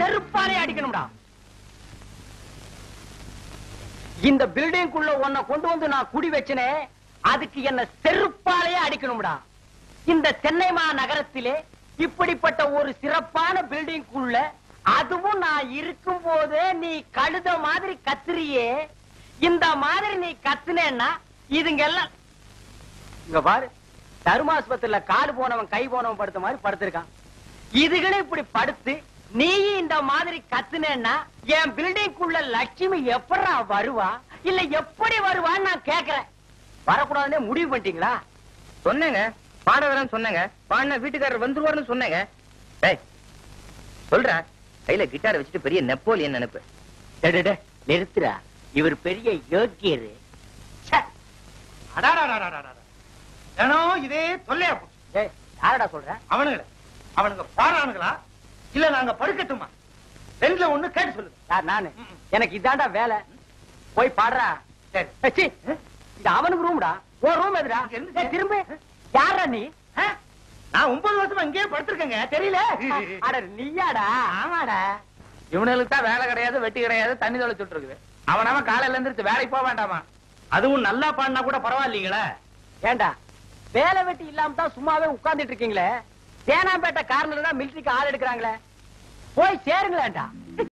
செருப்பாலே அடிக்கணும்டா. இந்த பில்டிங்குள்ள உன்னை கொண்டு வந்து நான் குடி வச்சனே, அதுக்கு என்ன செருப்பாலே அடிக்கணும்டா. இந்த சென்னை மாநகரத்திலே இப்படிப்பட்ட ஒரு சிறப்பான பில்டிங்குள்ள, அதுவும் நான் இருக்கும் போதே நீ கழுத மாதிரி கத்துறியே. இந்த மாதிரி நீ கத்துனேன்னா இதுங்கெல்லாம் இங்க பாரு, தருமாஸ்பத்திரியில காடு போனவன் கை போனவன் படுத்த மாதிரி படுத்திருக்கான். இதுகளே இப்படி படுத்து நீ இந்த மாதிரி கத்துனேன்னா என் பில்டிங்குள்ள லட்சுமி எப்படா வருவா, இல்ல எப்படி வருவான்னு நான் கேக்குறேன். வரக்கூடாதுன்னே முடிவு பண்ணிட்டீங்களா? சொன்னேங்க, பாட வரேன்னு சொன்னேங்க. பாடின வீட்டுக்காரர் வந்துருவாருன்னு சொன்னேங்க. சொல்ற கையில கிட்டாரை வச்சுட்டு பெரிய நெப்போலியன் நினைப்பு. நிறுத்துறா, இவர் பெரிய யோக்கியரு. இதே தொல்லையா போச்சு. யாரடா சொல்ற? அவனுங்க பாடுறானுங்களா இல்ல நாங்க படுக்கட்டுமா? ரெண்டுல ஒண்ணு கேட்டு சொல்லுங்க. யார்? நானு. எனக்கு இதாண்டா வேலை. போய் பாடுறா. சரி, இது அவனுக்கு ரூம்டா. ஓ ரூம் எதுடா? திரும்ப யாரா நீ? நான் 9 வருஷமா இங்கேயே படுத்திருக்கேங்க, தெரியல. அட நீயாடா? ஆமாடா. இவனுக்கு தான் வேலை கிடையாது, வெட்டி கிடையாது, தண்ணி தொலைச்சுட்டு இருக்குது. அவன் காலையில இருந்து வேலைக்கு போக வேண்டாமா? அதுவும் நல்லா பாடினா கூட பரவாயில்லைங்களே. ஏண்டா வேலை வெட்டி இல்லாம தான் சும்மாவே உட்கார்ந்துட்டு இருக்கீங்களே. தேனாம்பேட்டை கார்னர்ல தான் மிலிட்டரிக்கு ஆள் எடுக்கிறாங்களே, போய் சேருங்களேன்டா.